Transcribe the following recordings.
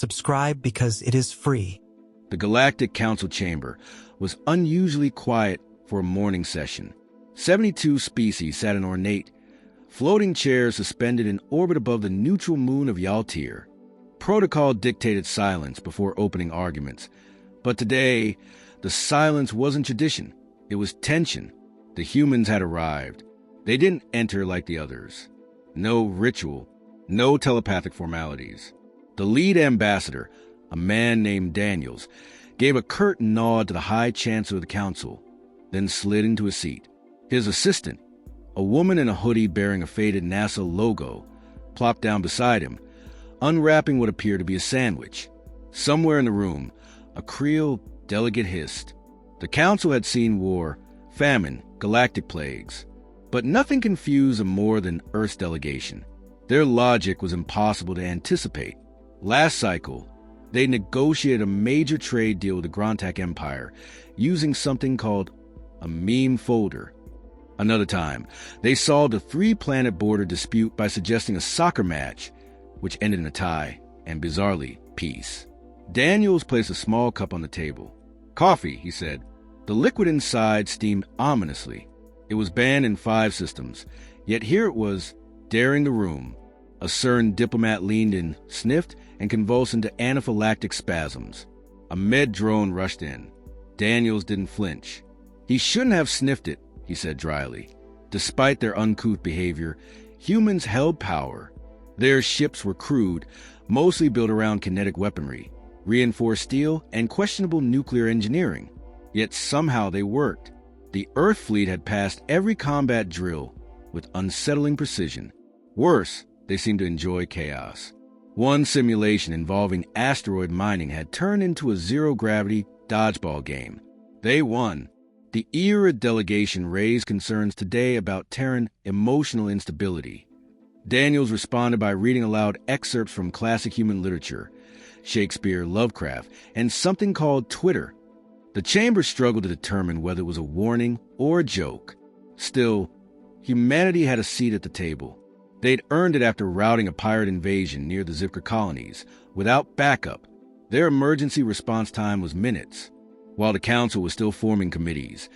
Subscribe because it is free. The Galactic Council chamber was unusually quiet for a morning session. 72 species sat in ornate, floating chairs suspended in orbit above the neutral moon of Yaltir. Protocol dictated silence before opening arguments. But today, the silence wasn't tradition. It was tension. The humans had arrived. They didn't enter like the others. No ritual, no telepathic formalities. The lead ambassador, a man named Daniels, gave a curt nod to the High Chancellor of the Council, then slid into a seat. His assistant, a woman in a hoodie bearing a faded NASA logo, plopped down beside him, unwrapping what appeared to be a sandwich. Somewhere in the room, a Creole delegate hissed. The Council had seen war, famine, galactic plagues, but nothing confused them more than Earth's delegation. Their logic was impossible to anticipate. Last cycle, they negotiated a major trade deal with the Grontak Empire using something called a meme folder. Another time, they solved a 3-planet border dispute by suggesting a soccer match, which ended in a tie and, bizarrely, peace. Daniels placed a small cup on the table. "Coffee," he said. The liquid inside steamed ominously. It was banned in 5 systems, yet here it was, daring the room. A CERN diplomat leaned in, sniffed, and convulsed into anaphylactic spasms. A med drone rushed in. Daniels didn't flinch. "He shouldn't have sniffed it," he said dryly. Despite their uncouth behavior, humans held power. Their ships were crude, mostly built around kinetic weaponry, reinforced steel, and questionable nuclear engineering. Yet somehow they worked. The Earth fleet had passed every combat drill with unsettling precision. Worse, they seemed to enjoy chaos. One simulation involving asteroid mining had turned into a zero-gravity dodgeball game. They won. The ERA delegation raised concerns today about Terran emotional instability. Daniels responded by reading aloud excerpts from classic human literature, Shakespeare, Lovecraft, and something called Twitter. The chamber struggled to determine whether it was a warning or a joke. Still, humanity had a seat at the table. They'd earned it after routing a pirate invasion near the Zipker colonies. Without backup, their emergency response time was minutes. While the Council was still forming committees,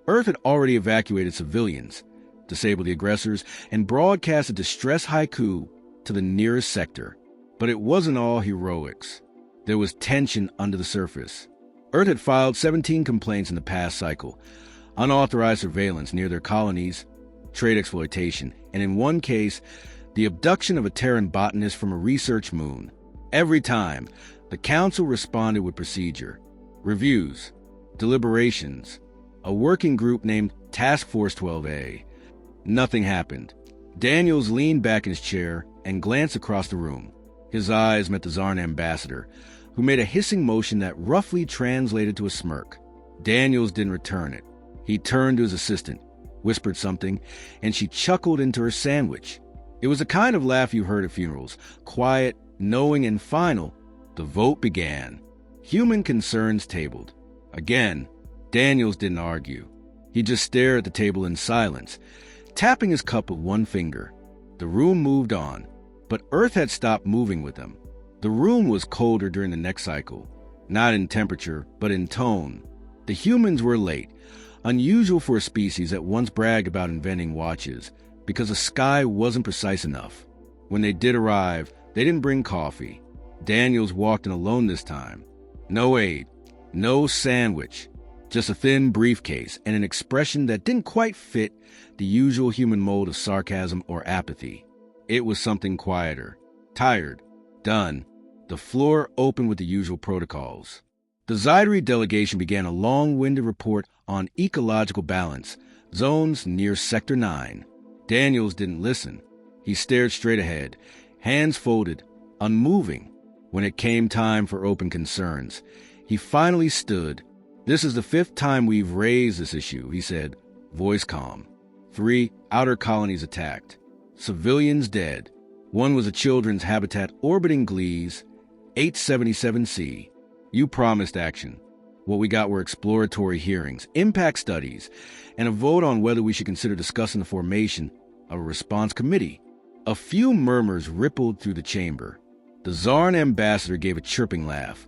Earth had already evacuated civilians, disabled the aggressors, and broadcast a distress haiku to the nearest sector. But it wasn't all heroics. There was tension under the surface. Earth had filed 17 complaints in the past cycle: unauthorized surveillance near their colonies, trade exploitation, and in one case, the abduction of a Terran botanist from a research moon. Every time, the Council responded with procedure, reviews, deliberations, a working group named Task Force 12A. Nothing happened. Daniels leaned back in his chair and glanced across the room. His eyes met the Zarn ambassador, who made a hissing motion that roughly translated to a smirk. Daniels didn't return it. He turned to his assistant, whispered something, and she chuckled into her sandwich. It was the kind of laugh you heard at funerals, quiet, knowing, and final. The vote began. Human concerns tabled. Again, Daniels didn't argue. He just stared at the table in silence, tapping his cup with one finger. The room moved on, but Earth had stopped moving with them. The room was colder during the next cycle, not in temperature, but in tone. The humans were late, unusual for a species that once bragged about inventing watches, because the sky wasn't precise enough. When they did arrive, they didn't bring coffee. Daniels walked in alone this time. No aid, no sandwich, just a thin briefcase and an expression that didn't quite fit the usual human mold of sarcasm or apathy. It was something quieter, tired, done. The floor opened with the usual protocols. The Zydari delegation began a long-winded report on ecological balance, zones near Sector 9. Daniels didn't listen. He stared straight ahead, hands folded, unmoving. When it came time for open concerns, he finally stood. "This is the 5th time we've raised this issue," he said, voice calm. 3 outer colonies attacked. Civilians dead. One was a children's habitat orbiting Gliese, 877C. You promised action. What we got were exploratory hearings, impact studies, and a vote on whether we should consider discussing the formation of a response committee. A few murmurs rippled through the chamber. The Zarn ambassador gave a chirping laugh,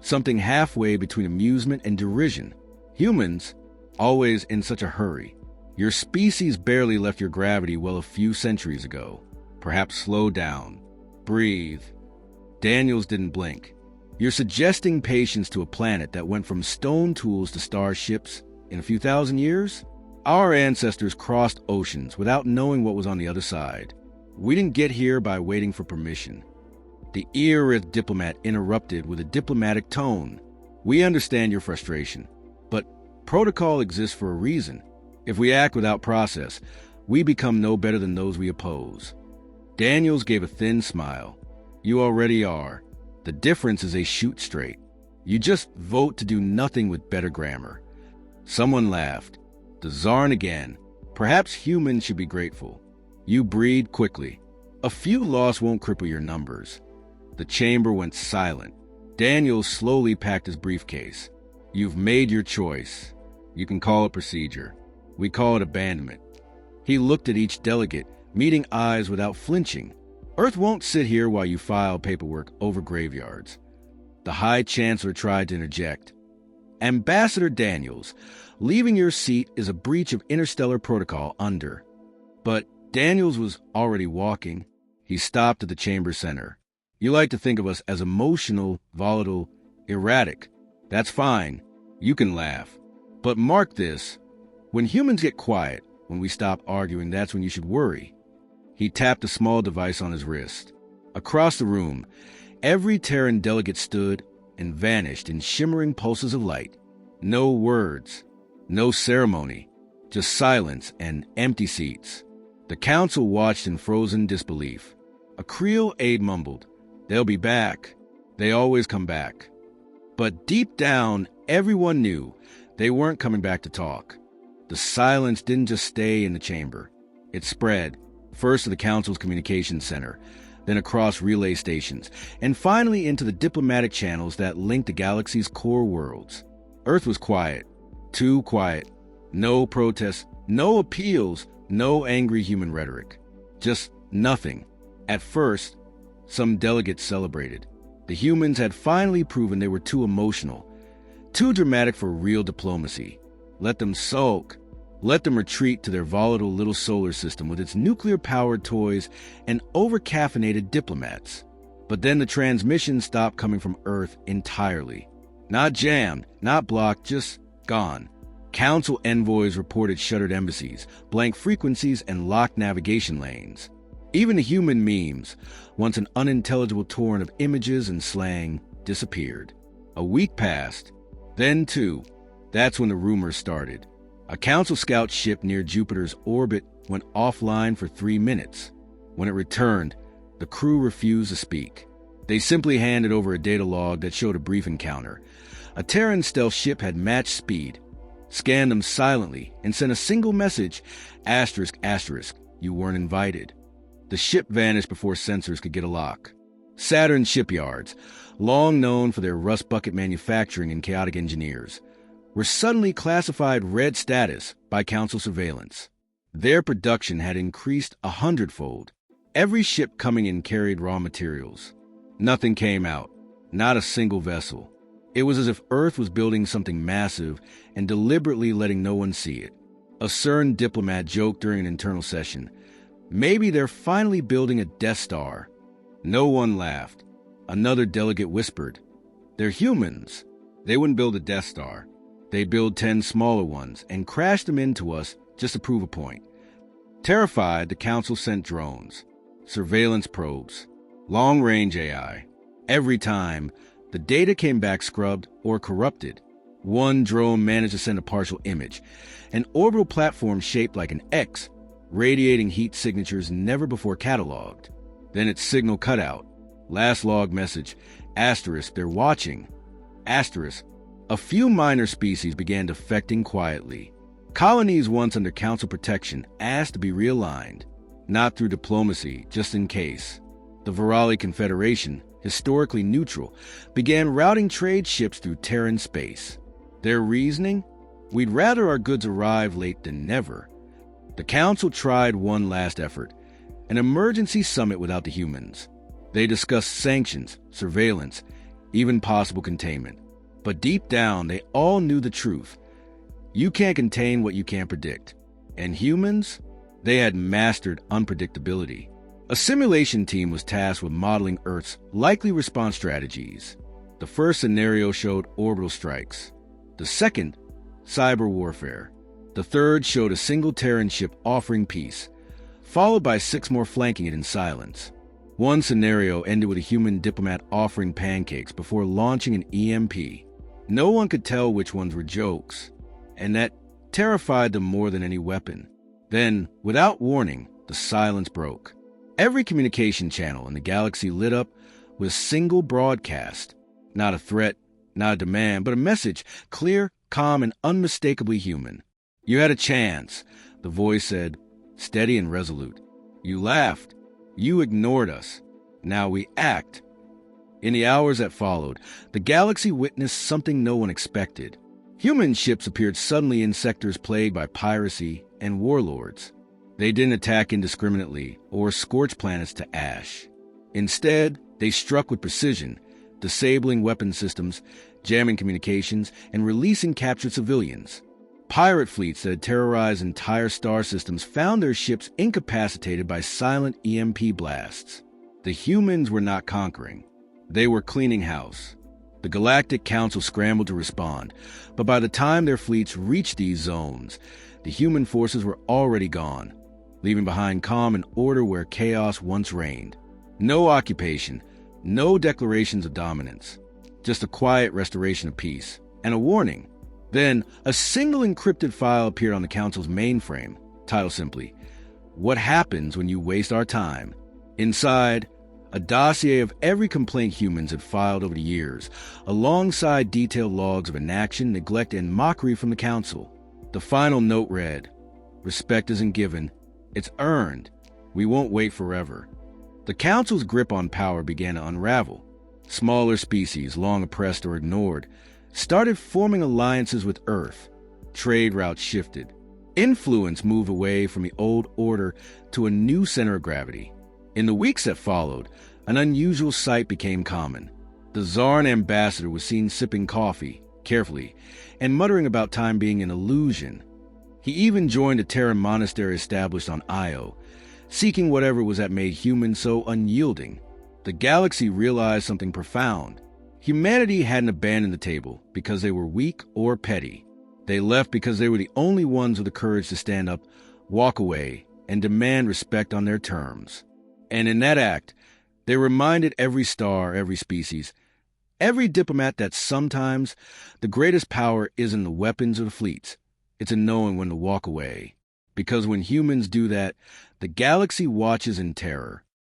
something halfway between amusement and derision. Humans, always in such a hurry. Your species barely left your gravity well a few centuries ago. Perhaps slow down. Breathe. Daniels didn't blink. You're suggesting patience to a planet that went from stone tools to starships in a few thousand years? Our ancestors crossed oceans without knowing what was on the other side. We didn't get here by waiting for permission. The Earith diplomat interrupted with a diplomatic tone. We understand your frustration, but protocol exists for a reason. If we act without process, we become no better than those we oppose. Daniels gave a thin smile. You already are. The difference is a shoot straight. You just vote to do nothing with better grammar. Someone laughed. The Zarn again. Perhaps humans should be grateful. You breed quickly. A few loss won't cripple your numbers. The chamber went silent. Daniels slowly packed his briefcase. You've made your choice. You can call it procedure. We call it abandonment. He looked at each delegate, meeting eyes without flinching. Earth won't sit here while you file paperwork over graveyards. The High Chancellor tried to interject. Ambassador Daniels, leaving your seat is a breach of interstellar protocol under. But Daniels was already walking. He stopped at the chamber center. You like to think of us as emotional, volatile, erratic. That's fine. You can laugh. But mark this. When humans get quiet, when we stop arguing, that's when you should worry. He tapped a small device on his wrist. Across the room, every Terran delegate stood and vanished in shimmering pulses of light. No words, no ceremony, just silence and empty seats. The council watched in frozen disbelief. A Creel aide mumbled, "They'll be back. They always come back." But deep down, everyone knew they weren't coming back to talk. The silence didn't just stay in the chamber. It spread, first to the council's communications center, then across relay stations, and finally into the diplomatic channels that linked the galaxy's core worlds. Earth was quiet, too quiet. No protests, no appeals, no angry human rhetoric. Just nothing. At first, some delegates celebrated. The humans had finally proven they were too emotional, too dramatic for real diplomacy. Let them sulk. Let them retreat to their volatile little solar system with its nuclear-powered toys and over-caffeinated diplomats. But then the transmission stopped coming from Earth entirely. Not jammed, not blocked, just gone. Council envoys reported shuttered embassies, blank frequencies, and locked navigation lanes. Even the human memes, once an unintelligible torrent of images and slang, disappeared. A week passed. Then, too, that's when the rumors started. A Council scout ship near Jupiter's orbit went offline for 3 minutes. When it returned, the crew refused to speak. They simply handed over a data log that showed a brief encounter. A Terran stealth ship had matched speed, scanned them silently, and sent a single message, ***, you weren't invited. The ship vanished before sensors could get a lock. Saturn shipyards, long known for their rust bucket manufacturing and chaotic engineers, were suddenly classified red status by Council surveillance. Their production had increased 100-fold. Every ship coming in carried raw materials. Nothing came out, not a single vessel. It was as if Earth was building something massive and deliberately letting no one see it. A CERN diplomat joked during an internal session, "Maybe they're finally building a Death Star." No one laughed. Another delegate whispered, "They're humans. They wouldn't build a Death Star. They'd build 10 smaller ones and crash them into us just to prove a point." Terrified, the Council sent drones, surveillance probes, long-range AI. Every time, the data came back scrubbed or corrupted. One drone managed to send a partial image, an orbital platform shaped like an X, radiating heat signatures never before cataloged. Then its signal cut out. Last log message, **, they're watching. **. A few minor species began defecting quietly. Colonies once under Council protection asked to be realigned, not through diplomacy, just in case. The Virali Confederation, historically neutral, began routing trade ships through Terran space. Their reasoning? We'd rather our goods arrive late than never. The Council tried one last effort, an emergency summit without the humans. They discussed sanctions, surveillance, even possible containment. But deep down, they all knew the truth. You can't contain what you can't predict. And humans? They had mastered unpredictability. A simulation team was tasked with modeling Earth's likely response strategies. The first scenario showed orbital strikes. The second, cyber warfare. The third showed a single Terran ship offering peace, followed by 6 more flanking it in silence. One scenario ended with a human diplomat offering pancakes before launching an EMP. No one could tell which ones were jokes, and that terrified them more than any weapon. Then, without warning, the silence broke. Every communication channel in the galaxy lit up with a single broadcast. Not a threat, not a demand, but a message, clear, calm, and unmistakably human. You had a chance, the voice said, steady and resolute. You laughed. You ignored us. Now we act. In the hours that followed, the galaxy witnessed something no one expected. Human ships appeared suddenly in sectors plagued by piracy and warlords. They didn't attack indiscriminately or scorch planets to ash. Instead, they struck with precision, disabling weapon systems, jamming communications, and releasing captured civilians. Pirate fleets that had terrorized entire star systems found their ships incapacitated by silent EMP blasts. The humans were not conquering. They were cleaning house. The Galactic Council scrambled to respond, but by the time their fleets reached these zones, the human forces were already gone, leaving behind calm and order where chaos once reigned. No occupation, no declarations of dominance, just a quiet restoration of peace, and a warning. Then, a single encrypted file appeared on the Council's mainframe, titled simply, "What Happens When You Waste Our Time?" Inside, a dossier of every complaint humans had filed over the years, alongside detailed logs of inaction, neglect, and mockery from the Council. The final note read, "Respect isn't given, it's earned. We won't wait forever." The Council's grip on power began to unravel. Smaller species, long oppressed or ignored, started forming alliances with Earth. Trade routes shifted. Influence moved away from the old order to a new center of gravity. In the weeks that followed, an unusual sight became common. The Czarn ambassador was seen sipping coffee, carefully, and muttering about time being an illusion. He even joined a Terran monastery established on Io, seeking whatever was that made humans so unyielding. The galaxy realized something profound. Humanity hadn't abandoned the table because they were weak or petty. They left because they were the only ones with the courage to stand up, walk away, and demand respect on their terms. And in that act, they reminded every star, every species, every diplomat that sometimes the greatest power isn't the weapons or the fleets. It's in knowing when to walk away. Because when humans do that, the galaxy watches in terror.